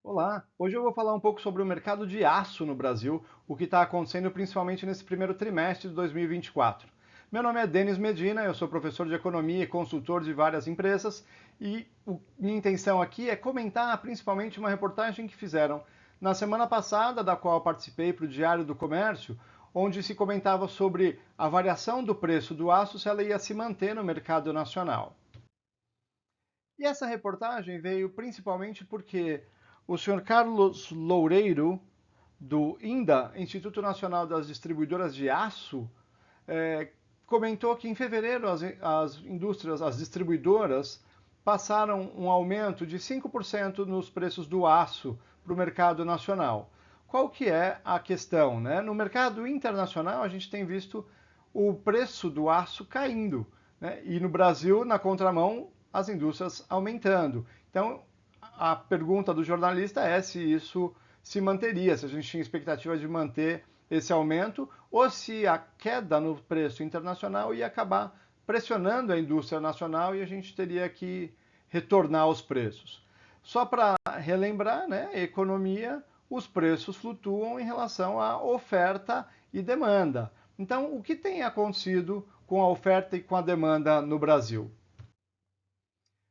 Olá, hoje eu vou falar um pouco sobre o mercado de aço no Brasil, o que está acontecendo principalmente nesse primeiro trimestre de 2024. Meu nome é Denis Medina, eu sou professor de economia e consultor de várias empresas e minha intenção aqui é comentar principalmente uma reportagem que fizeram na semana passada, da qual eu participei para o Diário do Comércio, onde se comentava sobre a variação do preço do aço, se ela ia se manter no mercado nacional. E essa reportagem veio principalmente porque o senhor Carlos Loureiro, do INDA, Instituto Nacional das Distribuidoras de Aço, é, comentou que em fevereiro as indústrias, as distribuidoras, passaram um aumento de 5% nos preços do aço para o mercado nacional. Qual que é a questão, né? No mercado internacional, a gente tem visto o preço do aço caindo, né? E no Brasil, na contramão, as indústrias aumentando. Então, a pergunta do jornalista é se isso se manteria, se a gente tinha expectativa de manter esse aumento ou se a queda no preço internacional ia acabar pressionando a indústria nacional e a gente teria que retornar aos preços. Só para relembrar, né, economia, os preços flutuam em relação à oferta e demanda. Então, o que tem acontecido com a oferta e com a demanda no Brasil?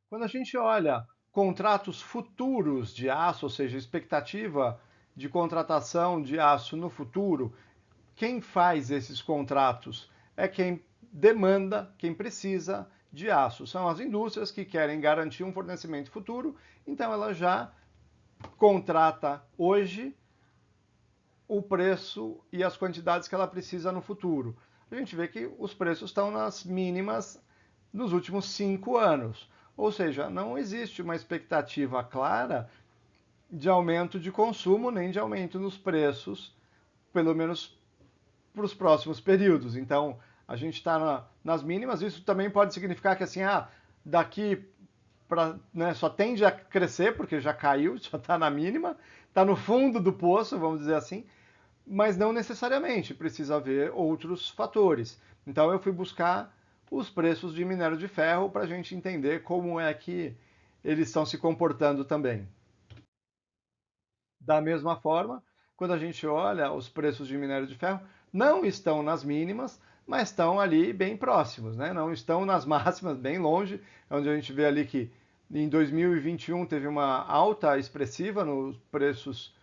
Quando a gente olha contratos futuros de aço, ou seja, expectativa de contratação de aço no futuro, quem faz esses contratos é quem demanda, quem precisa de aço. São as indústrias que querem garantir um fornecimento futuro, então ela já contrata hoje o preço e as quantidades que ela precisa no futuro. A gente vê que os preços estão nas mínimas nos últimos 5 anos. Ou seja, não existe uma expectativa clara de aumento de consumo nem de aumento nos preços, pelo menos para os próximos períodos. Então, a gente está nas mínimas. Isso também pode significar que assim, daqui para, né, só tende a crescer porque já caiu, já está na mínima, está no fundo do poço, vamos dizer assim, mas não necessariamente, precisa haver outros fatores. Então eu fui buscar os preços de minério de ferro para a gente entender como é que eles estão se comportando também. Da mesma forma, quando a gente olha os preços de minério de ferro, não estão nas mínimas, mas estão ali bem próximos, né? Não estão nas máximas, bem longe, onde a gente vê ali que em 2021 teve uma alta expressiva nos preços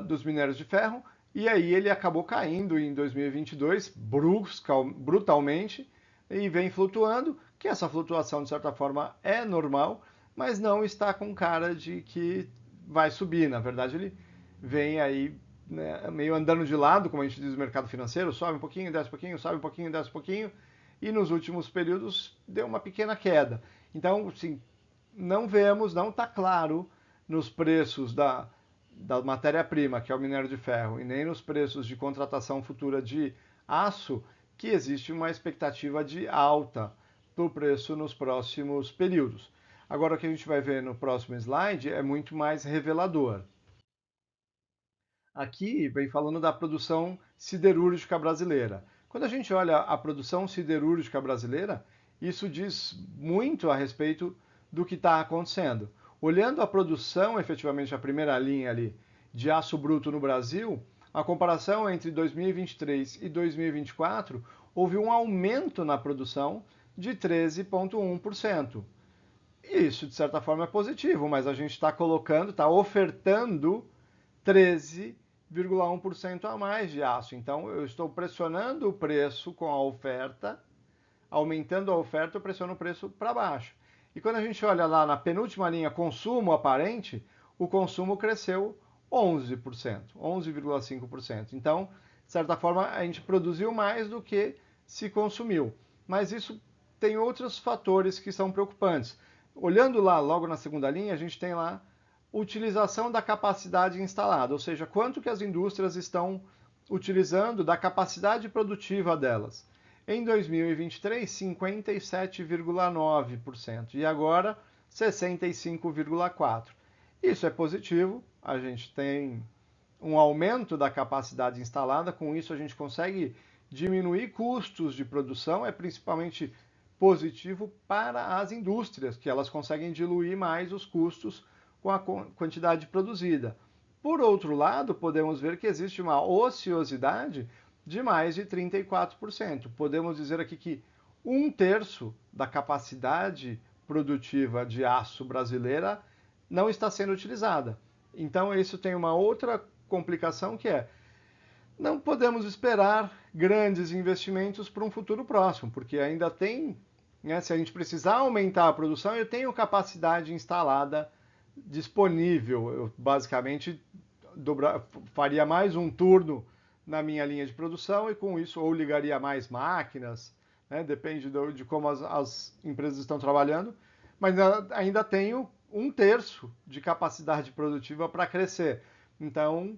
dos minérios de ferro, e aí ele acabou caindo em 2022 brutalmente e vem flutuando, que essa flutuação de certa forma é normal, mas não está com cara de que vai subir. Na verdade, ele vem aí, né, meio andando de lado, como a gente diz no mercado financeiro, sobe um pouquinho, desce um pouquinho, sobe um pouquinho, desce um pouquinho, e nos últimos períodos deu uma pequena queda. Então, sim, não vemos, não está claro nos preços da matéria-prima, que é o minério de ferro, e nem nos preços de contratação futura de aço, que existe uma expectativa de alta do preço nos próximos períodos. Agora, o que a gente vai ver no próximo slide é muito mais revelador. Aqui vem falando da produção siderúrgica brasileira. Quando a gente olha a produção siderúrgica brasileira, isso diz muito a respeito do que está acontecendo. Olhando a produção, efetivamente, a primeira linha ali, de aço bruto no Brasil, a comparação entre 2023 e 2024, houve um aumento na produção de 13,1%. Isso, de certa forma, é positivo, mas a gente está colocando, está ofertando 13,1% a mais de aço. Então, eu estou pressionando o preço com a oferta, aumentando a oferta, eu pressiono o preço para baixo. E quando a gente olha lá na penúltima linha, consumo aparente, o consumo cresceu 11%, 11,5%. Então, de certa forma, a gente produziu mais do que se consumiu. Mas isso tem outros fatores que são preocupantes. Olhando lá, logo na segunda linha, a gente tem lá utilização da capacidade instalada, ou seja, quanto que as indústrias estão utilizando da capacidade produtiva delas. Em 2023, 57,9% e agora 65,4%. Isso é positivo, a gente tem um aumento da capacidade instalada, com isso a gente consegue diminuir custos de produção, é principalmente positivo para as indústrias, que elas conseguem diluir mais os custos com a quantidade produzida. Por outro lado, podemos ver que existe uma ociosidade de mais de 34%. Podemos dizer aqui que 1/3 da capacidade produtiva de aço brasileira não está sendo utilizada. Então, isso tem uma outra complicação que é: não podemos esperar grandes investimentos para um futuro próximo, porque ainda tem, né, se a gente precisar aumentar a produção, eu tenho capacidade instalada disponível. Eu basicamente faria mais um turno na minha linha de produção e com isso ou ligaria mais máquinas, né, depende de como as empresas estão trabalhando, mas ainda tenho 1/3 de capacidade produtiva para crescer. Então,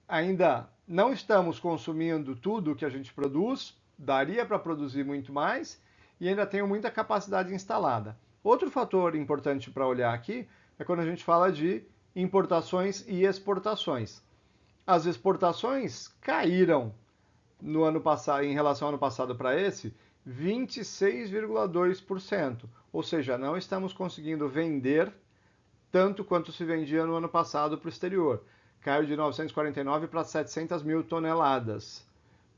ainda não estamos consumindo tudo que a gente produz, daria para produzir muito mais e ainda tenho muita capacidade instalada. Outro fator importante para olhar aqui é quando a gente fala de importações e exportações. As exportações caíram no ano passado, em relação ao ano passado para esse, 26,2%. Ou seja, não estamos conseguindo vender tanto quanto se vendia no ano passado para o exterior. Caiu de 949 para 700 mil toneladas,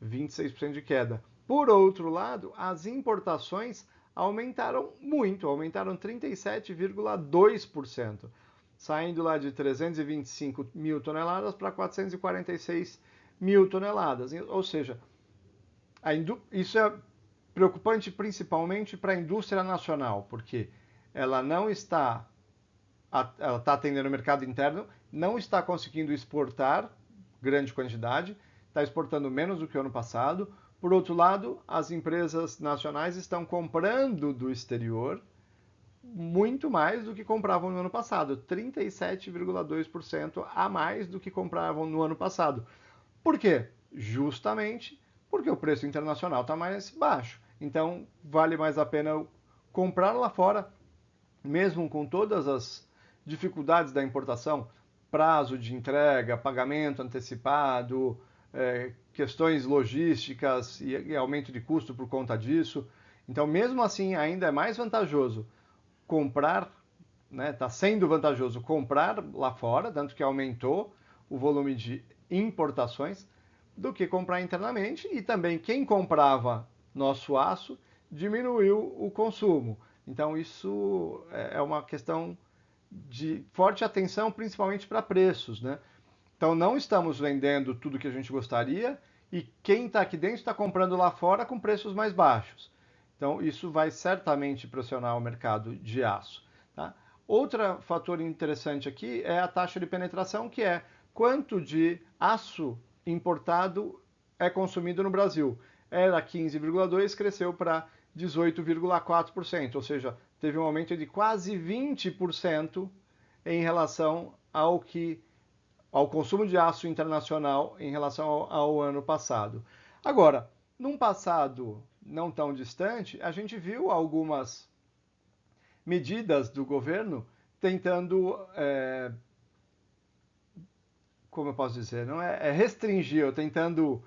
26% de queda. Por outro lado, as importações aumentaram muito, aumentaram 37,2%, saindo lá de 325 mil toneladas para 446 mil toneladas. Ou seja, isso é preocupante principalmente para a indústria nacional, porque ela não está, ela está atendendo o mercado interno, não está conseguindo exportar grande quantidade, está exportando menos do que o ano passado. Por outro lado, as empresas nacionais estão comprando do exterior muito mais do que compravam no ano passado, 37,2% a mais do que compravam no ano passado. Por quê? Justamente porque o preço internacional está mais baixo. Então, vale mais a pena comprar lá fora, mesmo com todas as dificuldades da importação, prazo de entrega, pagamento antecipado, questões logísticas e aumento de custo por conta disso. Então, mesmo assim, ainda é mais vantajoso comprar, né, está sendo vantajoso comprar lá fora, tanto que aumentou o volume de importações, do que comprar internamente. E também quem comprava nosso aço diminuiu o consumo. Então isso é uma questão de forte atenção, principalmente para preços, né? Então não estamos vendendo tudo que a gente gostaria e quem está aqui dentro está comprando lá fora com preços mais baixos. Então, isso vai certamente pressionar o mercado de aço. Tá? Outro fator interessante aqui é a taxa de penetração, que é quanto de aço importado é consumido no Brasil. Era 15,2%, cresceu para 18,4%, ou seja, teve um aumento de quase 20% em relação ao consumo de aço internacional em relação ao ano passado. Agora, num passado não tão distante, a gente viu algumas medidas do governo tentando, como eu posso dizer, não é restringir, tentando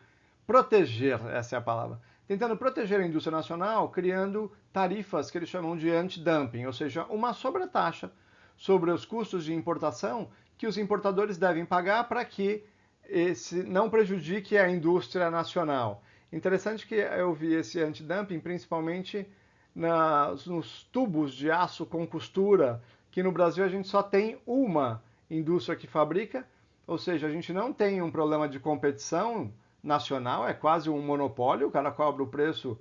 proteger, essa é a palavra, tentando proteger a indústria nacional, criando tarifas que eles chamam de anti-dumping, ou seja, uma sobretaxa sobre os custos de importação que os importadores devem pagar para que esse não prejudique a indústria nacional. Interessante que eu vi esse antidumping principalmente nos tubos de aço com costura, que no Brasil a gente só tem uma indústria que fabrica, ou seja, a gente não tem um problema de competição nacional, é quase um monopólio, o cara cobra o preço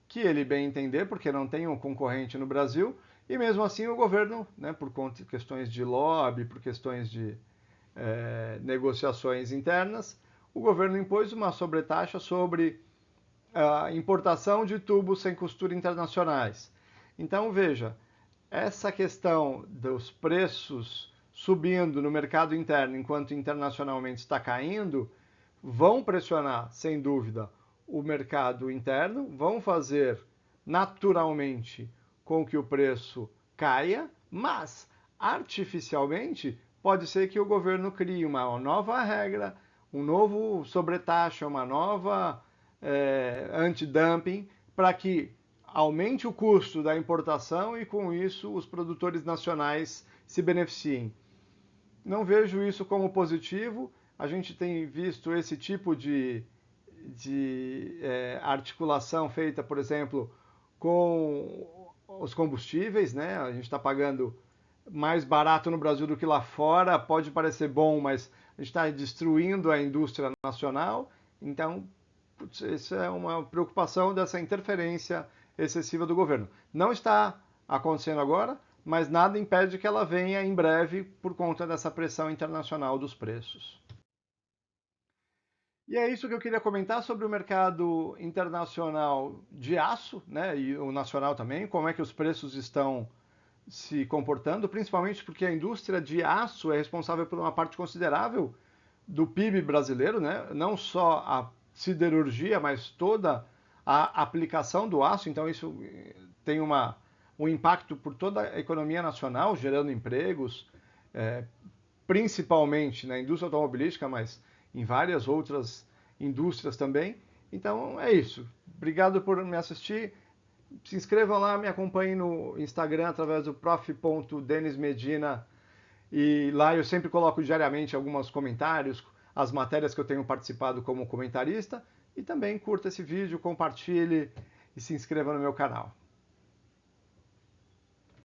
que ele bem entender, porque não tem um concorrente no Brasil, e mesmo assim o governo, né, por questões de lobby, por questões de negociações internas, o governo impôs uma sobretaxa sobre a importação de tubos sem costura internacionais. Então, veja, essa questão dos preços subindo no mercado interno enquanto internacionalmente está caindo, vão pressionar, sem dúvida, o mercado interno, vão fazer naturalmente com que o preço caia, mas artificialmente pode ser que o governo crie uma nova regra, um novo sobretaxa, uma nova antidumping, para que aumente o custo da importação e com isso os produtores nacionais se beneficiem. Não vejo isso como positivo. A gente tem visto esse tipo de articulação feita, por exemplo, com os combustíveis, né? A gente está pagando mais barato no Brasil do que lá fora. Pode parecer bom, mas a gente está destruindo a indústria nacional. Então, isso é uma preocupação dessa interferência excessiva do governo. Não está acontecendo agora, mas nada impede que ela venha em breve por conta dessa pressão internacional dos preços. E é isso que eu queria comentar sobre o mercado internacional de aço, né, e o nacional também, como é que os preços estão se comportando, principalmente porque a indústria de aço é responsável por uma parte considerável do PIB brasileiro, né? Não só a siderurgia, mas toda a aplicação do aço. Então isso tem um impacto por toda a economia nacional, gerando empregos, principalmente na indústria automobilística, mas em várias outras indústrias também. Então é isso. Obrigado por me assistir. Se inscrevam lá, me acompanhem no Instagram através do prof.denismedina. E lá eu sempre coloco diariamente alguns comentários, as matérias que eu tenho participado como comentarista. E também curta esse vídeo, compartilhe e se inscreva no meu canal.